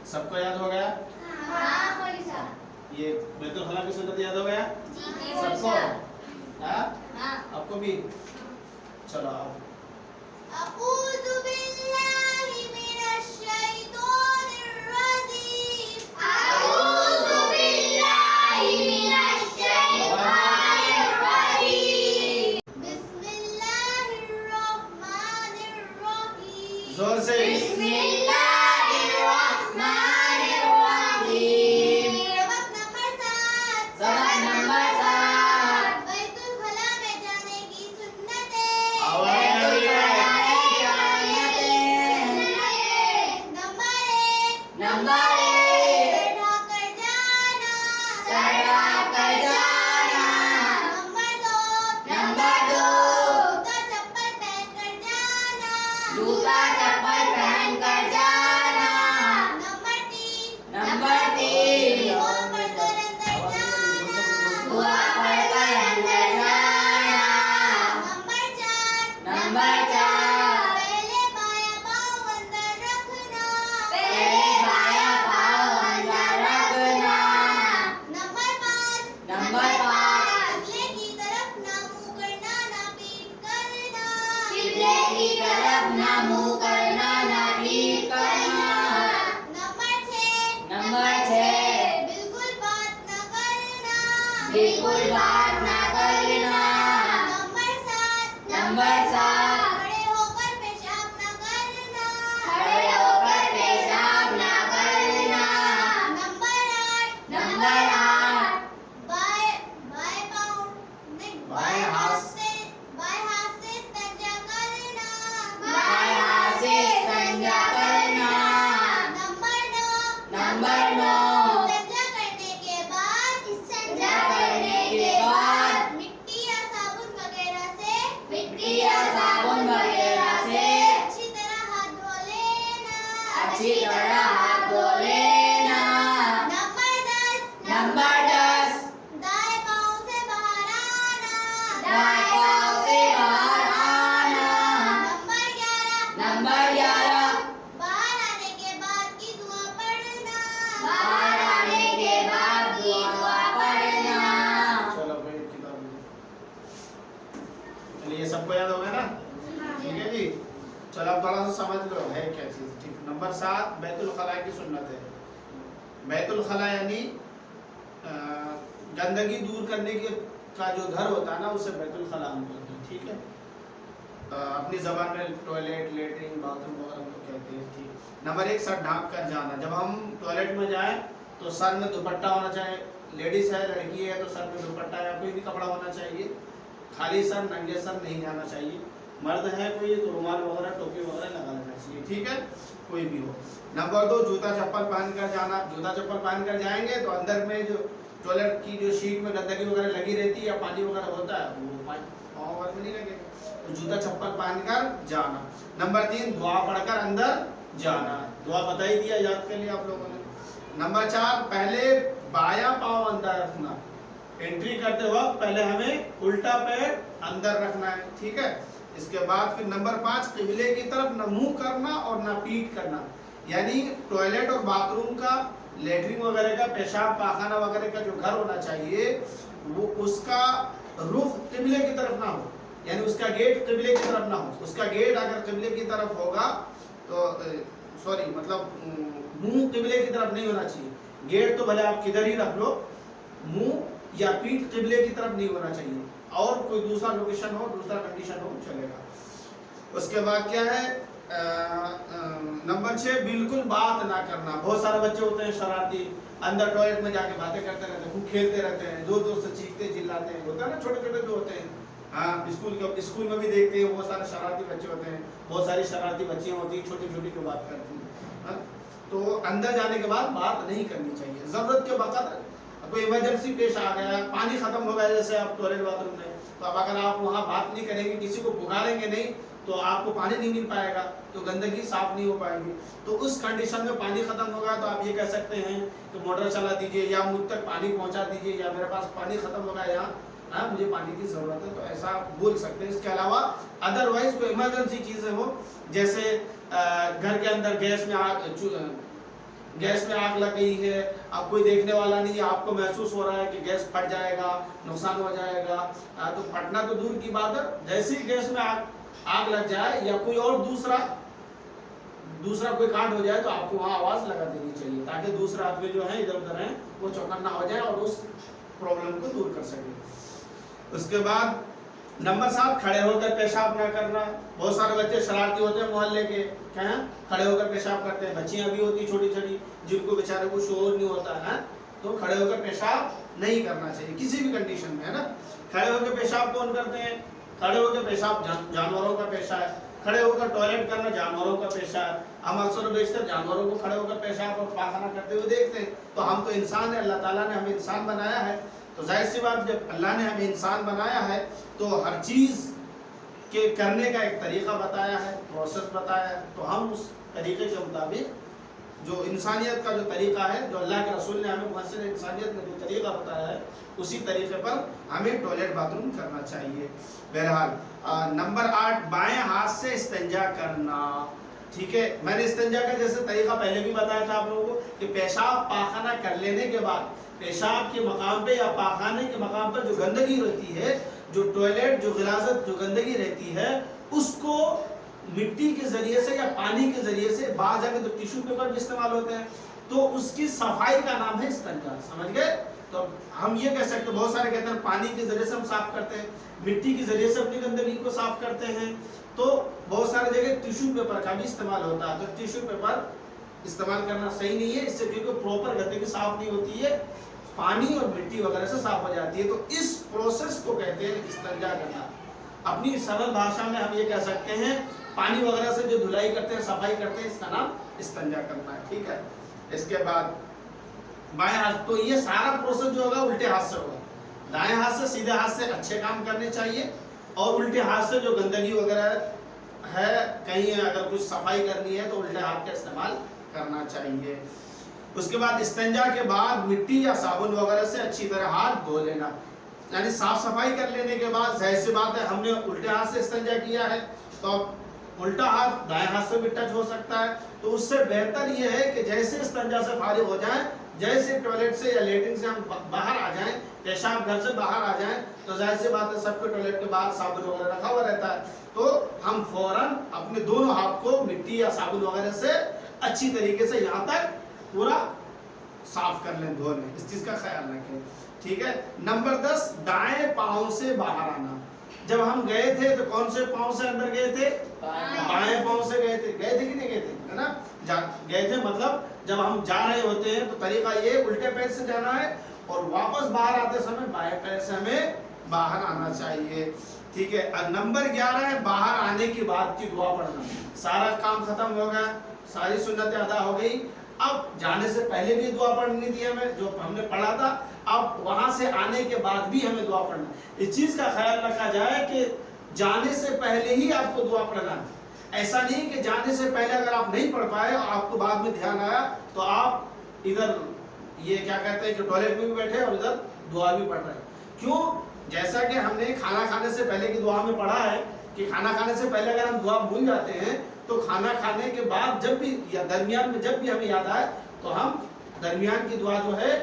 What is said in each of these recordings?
सबको याद हो गया? हाँ मौलवी साहब। ये बैतुल खला की सुन्नत याद हो गया जी सबको? हाँ हाँ। आपको भी? चलो आओ। अऊज़ु बिल्लाहि मिनश शैतानिर रजीम। अऊज़ु बिल्लाहि मिनश शैतानिर रजीम। बिस्मिल्लाहिर रहमानिर रहीम। जोर से। बिस्मिल्लाहिर रहमानिर रहीम। सबक नंबर 7 बैतुल खला में जाने की सुन्नतें। आवाज़ आ रही है? नंबर 1 सर ढाकर जाना। नंबर 2 जूता चप्पल पहन कर जाना। नंबर 3 दुआ पढ़कर अंदर जाना। नंबर 4 पहले बायां पाँव अंदर रखना। नंबर 5 किबले की तरफ ना मुंह करना ना पीठ करना। नंबर 6 बिल्कुल बात ना करना। नंबर 7 खड़े होकर पेशाब ना करना। नंबर 8 बाएं पाँव नहीं बाएं हाथ से इस्तिंजा करना। नंबर 9 इस्तिंजा करने के बाद मिट्टी या साबुन वगैरह से अच्छी तरह हाथ धो लेना। नंबर 10 दाएं पाँव से बाहर आना। नंबर 11 बाहर आने के बाद की दुआ पढ़ना। चलो भाई किताब लो। चलिए ये सबको याद हो गया ना? ठीक है जी। चलो अब थोड़ा सा समझ लो है क्या चीज। ठीक नंबर 7 बैतुल खला की सुन्नत है। बैतुल खला यानी गंदगी दूर करने के का जो घर होता है ना उसे बैतुल खला हम बोलते हैं। ठीक है अपनी जबान में टॉयलेट लेटरिन बाथरूम वगैरह को कहते हैं। ठीक नंबर 1 सर ढांक कर जाना। जब हम टॉयलेट में जाएं तो सर में दुपट्टा होना चाहिए। लेडीज है लड़की है तो सर में दुपट्टा या कोई भी कपड़ा होना चाहिए। खाली सर नंगे सर नहीं जाना चाहिए। मर्द है कोई तो रुमाल वगैरह टोपी वगैरह लगा लेना चाहिए। ठीक है कोई भी हो। नंबर 2 जूता चप्पल पहन कर जाना। जूता चप्पल पहन कर जाएंगे तो अंदर में जो टॉयलेट की जो शीट में गंदगी वगैरह लगी रहती है या पानी वगैरह होता है वो पाँव वगैरह में नहीं लगेगा। तो जूता चप्पल पहन कर जाना। नंबर 3 दुआ पढ़कर अंदर जाना। दुआ बता ही दिया याद कर लिया आप लोगों ने। नंबर 4 पहले बायां पाँव अंदर रखना। एंट्री करते वक्त पहले हमें उल्टा पैर अंदर रखना है। ठीक है इसके बाद फिर नंबर 5 किबले की तरफ न मुंह करना और न पीठ करना। यानी टॉयलेट और बाथरूम का लेटरिन वगैरह का पेशाब पाखाना वगैरह का जो घर होना चाहिए वो उसका रुख किबले की तरफ ना हो। यानी उसका गेट किबले की तरफ ना हो। उसका गेट अगर किबले की तरफ होगा तो सॉरी मतलब मुंह किबले की तरफ नहीं होना चाहिए। गेट तो भले आप किधर ही रख लो मुंह या पीठ किबले की तरफ नहीं होना चाहिए। और कोई दूसरा लोकेशन हो दूसरा कंडीशन हो चलेगा। उसके बाद क्या है नंबर 6 बिल्कुल बात ना करना। बहुत सारे बच्चे होते हैं शरारती अंदर टॉयलेट में जाके बातें करते रहते हैं खूब खेलते रहते हैं जोर जोर से चीखते चिल्लाते हैं। होता है ना छोटे छोटे जो होते हैं हाँ स्कूल में भी देखते हैं बहुत सारे शरारती बच्चे होते हैं। बहुत सारी शरारती बच्चियां होती हैं छोटी छोटी जो बात करती हैं। तो अंदर जाने के बाद बात नहीं करनी चाहिए। जरूरत के वक्त कोई इमरजेंसी पेश आ गया पानी खत्म हो गया जैसे आप टॉयलेट बाथरूम में तो अब अगर आप वहाँ बात नहीं करेंगे किसी को पुकारेंगे नहीं तो आपको पानी नहीं मिल पाएगा तो गंदगी साफ नहीं हो पाएगी। तो उस कंडीशन में पानी खत्म होगा तो आप ये कह सकते हैं कि मोटर चला दीजिए या मुझ तक पानी पहुंचा दीजिए या मेरे पास पानी खत्म हो गया यहाँ मुझे पानी की जरूरत है। तो ऐसा बोल सकते हैं। इसके अलावा अदरवाइज कोई इमरजेंसी चीजें हो जैसे घर के अंदर गैस में आग گیس میں آگ لگ گئی ہے, اب کوئی دیکھنے والا نہیں ہے, آپ کو محسوس ہو رہا ہے کہ گیس پھٹ جائے گا, نقصان ہو جائے گا, تو پھٹنا تو دور کی بات ہے, جیسے ہی گیس میں آگ لگ جائے یا کوئی اور دوسرا کوئی کانڈ ہو جائے تو آپ کو وہاں آواز لگا دینی چاہیے تاکہ دوسرے آدمی جو ہیں ادھر ادھر ہیں وہ چوکنا ہو جائے اور اس پرابلم کو دور کر سکے. اس کے بعد نمبر 7, کھڑے ہو کر پیشاب نہ کرنا. بہت سارے بچے شرارتی ہوتے ہیں محلے کے, کیا ہیں, کھڑے ہو کر پیشاب کرتے ہیں. بچیاں بھی ہوتی چھوٹی چھوٹی جن کو بیچارے کو شعور نہیں ہوتا ہے, تو کھڑے ہو کر پیشاب نہیں کرنا چاہیے کسی بھی کنڈیشن میں, ہے نا. کھڑے ہو کے پیشاب کون کرتے ہیں؟ کھڑے ہو کے پیشاب جانوروں کا پیشہ ہے. کھڑے ہو کر ٹوائلٹ کرنا جانوروں کا پیشہ ہے. ہم اکثر و بیشتر جانوروں کو کھڑے ہو کر پیشاب اور پاخانہ کرتے ہوئے دیکھتے ہیں. تو ہم تو انسان ہیں, اللہ تعالیٰ نے ہمیں انسان بنایا ہے, تو ظاہر سی بات جب اللہ نے ہمیں انسان بنایا ہے تو ہر چیز کے کرنے کا ایک طریقہ بتایا ہے, پروسیس بتایا ہے, تو ہم اس طریقے کے مطابق جو انسانیت کا جو طریقہ ہے, جو اللہ کے رسول نے ہمیں محسن انسانیت میں جو طریقہ بتایا ہے, اسی طریقے پر ہمیں ٹوائلٹ باتھ روم کرنا چاہیے. بہرحال نمبر 8, بائیں ہاتھ سے استنجا کرنا. ٹھیک ہے, میں نے استنجا کا جیسے طریقہ پہلے بھی بتایا تھا آپ لوگوں کو کہ پیشاب پاخانہ کر لینے کے بعد پیشاب کے مقام پہ یا پاخانے کے مقام پر جو گندگی رہتی ہے, جو ٹوائلٹ جو غلاظت جو گندگی رہتی ہے, اس کو مٹی کے ذریعے سے یا پانی کے ذریعے سے, بعض جگہ تو ٹیشو پیپر بھی استعمال ہوتے ہیں, تو اس کی صفائی کا نام ہے استنجا. سمجھ گئے؟ تو ہم یہ کہہ سکتے ہیں, بہت سارے کہتے ہیں پانی کے ذریعے سے ہم صاف کرتے ہیں, مٹی کے ذریعے سے اپنی گندگی کو صاف کرتے ہیں, تو بہت سارے جگہ ٹیشو پیپر کا بھی استعمال ہوتا ہے. تو ٹیشو پیپر استعمال کرنا صحیح نہیں ہے, اس سے کیونکہ پراپر گندگی صاف نہیں ہوتی ہے, پانی اور مٹی وغیرہ سے صاف ہو جاتی ہے. تو اس پروسیس کو کہتے ہیں استنجا کرنا. اپنی سرل بھاشا میں ہم یہ کہہ سکتے ہیں پانی وغیرہ سے جو دھلائی کرتے ہیں, صفائی کرتے ہیں, اس کا نام استنجا کرنا ہے. ٹھیک ہے. اس کے بعد بائیں ہاتھ, تو یہ سارا پروسیس جو ہوگا الٹے ہاتھ سے ہوگا. دائیں ہاتھ سے سیدھے ہاتھ سے اچھے کام کرنے چاہیے, اور الٹے ہاتھ سے جو گندگی وغیرہ ہے, کہیں اگر کچھ صفائی کرنی ہے تو الٹے ہاتھ کا استعمال کرنا چاہیے. اس کے بعد استنجا کے بعد مٹی یا صابن وغیرہ سے اچھی طرح ہاتھ دھو لینا, یعنی صاف صفائی کر لینے کے بعد ظاہر سی بات ہے ہم نے الٹے ہاتھ سے استنجا کیا ہے, تو اب الٹا ہاتھ دائیں ہاتھ سے بھی ٹچ ہو سکتا ہے. تو اس سے بہتر یہ ہے کہ جیسے استنجا سے فارغ ہو جائیں, جیسے ٹوائلٹ سے یا لیٹرن سے ہم باہر آ جائیں, پیشاب گھر سے باہر آ جائیں, تو ظاہر سی بات ہے سب کے ٹوائلٹ کے باہر صابن وغیرہ رکھا ہوا رہتا ہے, تو ہم فوراً اپنے دونوں ہاتھ کو مٹی یا صابن وغیرہ سے اچھی طریقے سے یہاں تک پورا صاف کر لیں, دھو لیں. اس چیز کا خیال رکھیں. ٹھیک ہے. نمبر 10, دائیں پاؤں سے باہر آنا. جب ہم گئے تھے تو کون سے پاؤں سے اندر گئے تھے؟ بائیں پاؤں سے گئے تھے کہ نہیں گئے تھے, ہے نا. گئے تھے مطلب جب ہم جا رہے ہوتے ہیں تو طریقہ یہ الٹے پیر سے جانا ہے, اور واپس باہر آتے سمے بائیں پیر سے ہمیں باہر آنا چاہیے. ٹھیک ہے. نمبر 11 ہے باہر آنے کے بعد کی دعا پڑھنا. سارا کام ختم ہو گیا, ساری سنتیں ادا ہو گئی, اب جانے سے پہلے بھی دعا پڑھنی تھی ہمیں جو ہم نے پڑھا تھا, اب وہاں سے آنے کے بعد بھی ہمیں دعا پڑھنا. اس چیز کا خیال رکھا جائے کہ جانے سے پہلے ہی آپ کو دعا پڑھنا ہے. ایسا نہیں کہ جانے سے پہلے اگر آپ نہیں پڑھ پائے اور آپ کو بعد میں دھیان آیا تو آپ ادھر یہ کیا کہتے ہیں کہ ٹوائلٹ میں بھی بیٹھے اور ادھر دعا بھی پڑھ رہے ہیں. کیوں؟ جیسا کہ ہم نے کھانا کھانے سے پہلے کی دعا میں پڑھا ہے کہ کھانا کھانے سے پہلے اگر ہم دعا بھول جاتے ہیں تو کھانا کھانے کے بعد جب بھی یا درمیان میں جب بھی ہمیں یاد آئے تو ہم درمیان کی دعا جو ہے,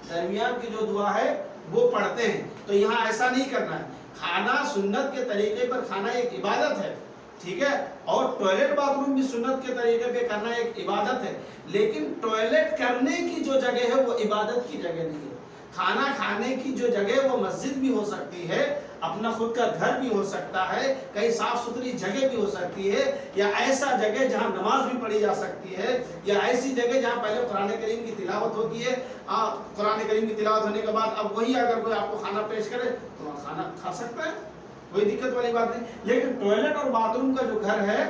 درمیان کی جو دعا ہے وہ پڑھتے ہیں. تو یہاں ایسا نہیں کرنا ہے. کھانا سنت کے طریقے پر کھانا ایک عبادت ہے, ٹھیک ہے, اور ٹوائلٹ باتھ روم بھی سنت کے طریقے پہ کرنا ایک عبادت ہے, لیکن ٹوائلٹ کرنے کی جو جگہ ہے وہ عبادت کی جگہ نہیں ہے. کھانا کھانے کی جو جگہ وہ مسجد بھی ہو سکتی ہے, اپنا خود کا گھر بھی ہو سکتا ہے, کہیں صاف ستھری جگہ بھی ہو سکتی ہے, یا ایسا جگہ جہاں نماز بھی پڑھی جا سکتی ہے, یا ایسی جگہ جہاں پہلے قرآن کریم کی تلاوت ہوتی ہے. قرآن کریم کی تلاوت ہونے کے بعد اب وہی اگر کوئی آپ کو کھانا پیش کرے تو وہاں کھانا کھا سکتا ہے, کوئی دقت والی بات نہیں. لیکن ٹوائلٹ اور باتھ روم کا جو گھر ہے,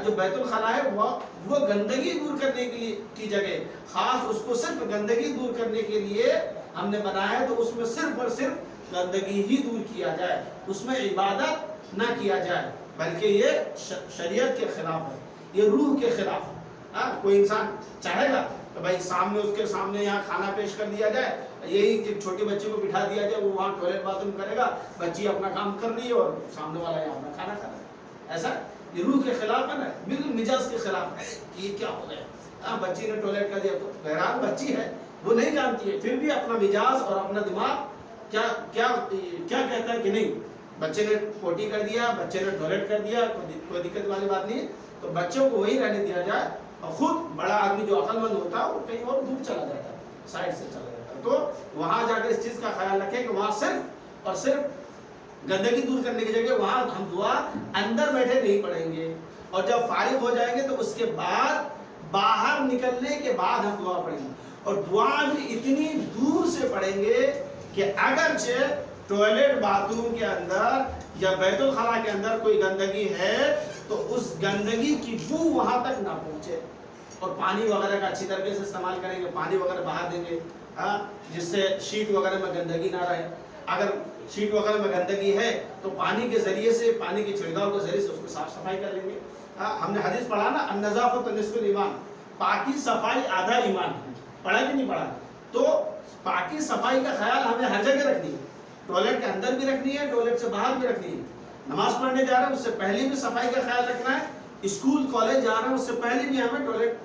جو بیت الخلا ہے, وہ گندگی دور کرنے کے لیے کی جگہ, خاص اس کو صرف گندگی دور کرنے کے لیے ہم نے بنایا ہے. تو اس میں صرف اور صرف گندگی ہی دور کیا جائے, اس میں عبادت نہ کیا جائے, بلکہ یہ شریعت کے خلاف ہے, یہ روح کے خلاف ہے. کوئی انسان چاہے گا کہ بھائی سامنے اس کے سامنے یہاں کھانا پیش کر دیا جائے, یہی ایک چھوٹی بچی کو بٹھا دیا جائے, وہ وہاں ٹوائلٹ باتھ روم کرے گا, بچی اپنا کام کر رہی ہے اور سامنے والا یہاں اپنا کھانا کھا رہا ہے. ایسا یہ روح کے خلاف ہے نا, بالکل مزاج کے خلاف ہے کہ یہ کیا ہو گیا, बच्ची ने टॉयलेट कर दिया, तो बहरहाल बच्ची है, वो नहीं जानती है, फिर भी अपना मिजाज और अपना दिमाग क्या क्या क्या कहता है कि नहीं, बच्चे ने पोटी कर दिया, बच्चे ने टॉयलेट कर दिया, कोई दिक्कत वाली बात नहीं है, तो बच्चों को वही रहने दिया जाए, और खुद बड़ा आदमी जो अक्लमंद होता है वो कहीं और दूर चला जाता है, साइड से चला जाता है। तो वहां जाकर इस चीज का ख्याल रखें कि वहां सिर्फ और सिर्फ गंदगी दूर करने की जगह वहां हम दुआ अंदर बैठे नहीं पढ़ेंगे, और जब फारिग हो जाएंगे तो उसके बाद बाहर निकलने के बाद हम दुआ पढ़ेंगे, और दुआ भी इतनी दूर से पढ़ेंगे कि अगरचे टॉयलेट बाथरूम के अंदर या बैतुल खला के अंदर कोई गंदगी है तो उस गंदगी की बू वहां तक ना पहुंचे, और पानी वगैरह का अच्छी तरीके से इस्तेमाल करेंगे, पानी वगैरह बहा देंगे, हाँ, जिससे शीट वगैरह में गंदगी ना रहे। अगर शीट वगैरह में गंदगी है तो पानी के जरिए से, पानी के छिड़काव के जरिए से उसको साफ सफाई कर लेंगे। हाँ, हमने हदीस पढ़ा ना, अन्नज़ाफ़त निस्फ़ुल ईमान, पाकी सफाई आधा ईमान, पढ़ा कि नहीं पढ़ा? तो पाकी सफाई का ख्याल हमें हर जगह रखनी है, टॉयलेट के अंदर भी रखनी है, टॉयलेट से बाहर भी रखनी है, नमाज पढ़ने जा रहे हैं उससे पहले भी सफाई का ख्याल रखना है, स्कूल कॉलेज जा रहे हैं उससे पहले भी हमें टॉयलेट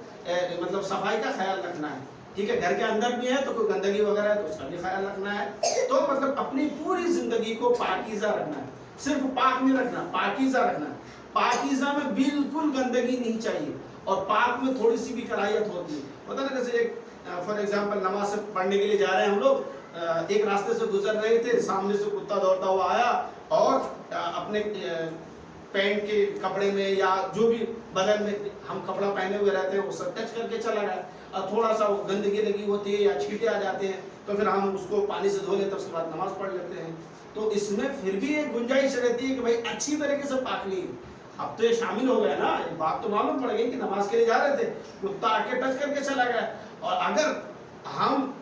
मतलब सफाई का ख्याल रखना है, ठीक है। घर के अंदर भी है तो कोई गंदगी वगैरह है तो उसका भी ख्याल रखना है। तो मतलब अपनी पूरी जिंदगी को पाकीज़ा रखना है, सिर्फ पाक नहीं रखना, पाकीज़ा रखना है। पाकीज़ा में बिल्कुल गंदगी नहीं चाहिए, और पाक में थोड़ी सी भी कराहियत होती है, पता ना, जैसे एक फॉर एग्जांपल नमाज से पढ़ने के लिए जा रहे हैं हम लोग, एक रास्ते से गुजर रहे थे, सामने से कुत्ता दौड़ता हुआ आया और अपने पैंट के कपड़े में या जो भी बदन में हम कपड़ा पहने हुए रहते हैं वो सब टच करके चला गया, और थोड़ा सा वो गंदगी लगी होती है या छींटे आ जाते हैं तो फिर हम उसको पानी से धो लेते हैं, उसके बाद नमाज पढ़ लेते हैं। तो इसमें फिर भी एक गुंजाइश रहती है कि भाई अच्छी तरीके से पाक ली। अब तो ये शामिल हो गया ना, एक बात तो मालूम पड़ गई कि नमाज के लिए जा रहे थे, कुत्ता आके टच करके चला गया, और अगर हम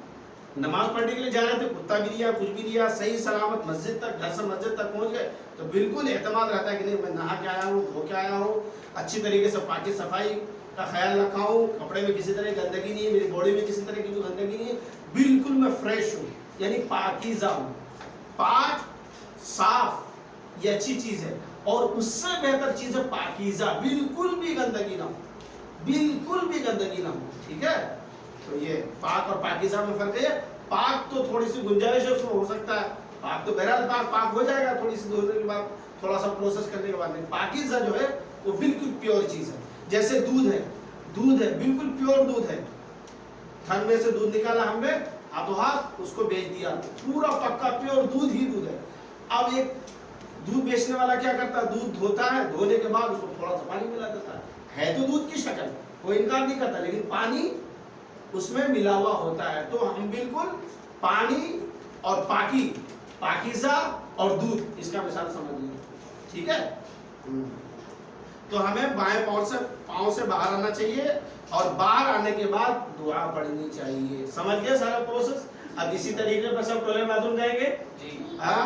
नमाज पढ़ने के लिए जा रहे थे, कुत्ता भी लिया, कुछ भी लिया, सही सलामत मस्जिद तक, घर से मस्जिद तक पहुंच गए, तो बिल्कुल एतमाद रहता है कि नहीं मैं नहा के आया हूँ, धो के आया हूँ, अच्छी तरीके से पाकी सफाई का ख्याल रखा हूँ, कपड़े में किसी तरह की गंदगी नहीं है, मेरी बॉडी में किसी तरह की भी गंदगी नहीं है, बिल्कुल मैं फ्रेश हूँ, यानी पाकीज़ा हूँ। पाक साफ ये अच्छी चीज़ है, और उससे बेहतर चीज़ है पाकीज़ा, बिल्कुल भी गंदगी ना हो, बिल्कुल भी गंदगी ना हो, ठीक है। तो ये पाक और पाकीज़ा में फर्क है। पाक तो थोड़ी सी गुंजाइश है उसमें हो सकता है, पाक तो बहरहाल पाक हो जाएगा थोड़ी सी धोने के बाद, थोड़ा सा प्रोसेस करने के बाद, नहीं, पाकीज़ा जो है वो बिल्कुल प्योर चीज़ है। जैसे दूध है बिल्कुल प्योर दूध है, थन में से दूध निकाला हमने, हाथों हाथ उसको बेच दिया, पूरा पक्का प्योर दूध ही दूध है। अब एक दूध बेचने वाला क्या करता है, दूध धोता है, धोने के बाद उसको थोड़ा सा पानी मिला देता है तो दूध की शक्ल, कोई इनकार नहीं करता, लेकिन पानी उसमें मिला हुआ होता है। तो हम बिल्कुल पानी और पाकीज़ा और दूध, इसका मिसाल समझ लीजिए, ठीक है। तो हमें बाएं पाँव से बाहर आना चाहिए, और बाहर आने के बाद दुआ पढ़नी चाहिए। समझ गए सारा प्रोसेस? अब इसी तरीके पर सब टॉयलेट बाथरूम जाएंगे जी। हाँ,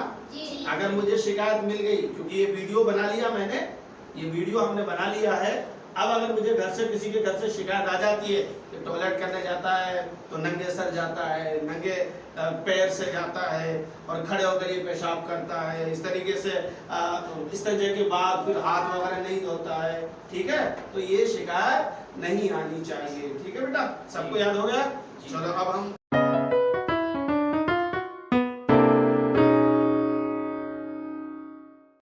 अगर मुझे शिकायत मिल गई, क्योंकि ये वीडियो बना लिया मैंने, ये वीडियो हमने बना लिया है, अब अगर मुझे घर से किसी के घर से शिकायत आ जाती है कि टॉयलेट करने जाता है तो नंगे सर जाता है, नंगे पैर से जाता है, और खड़े होकर ये पेशाब करता है, इस तरीके से इस तरीके के बाद फिर हाथ वगैरह नहीं धोता है, ठीक है, तो ये शिकायत नहीं आनी चाहिए, ठीक है बेटा, सबको याद हो गया? चलो अब हम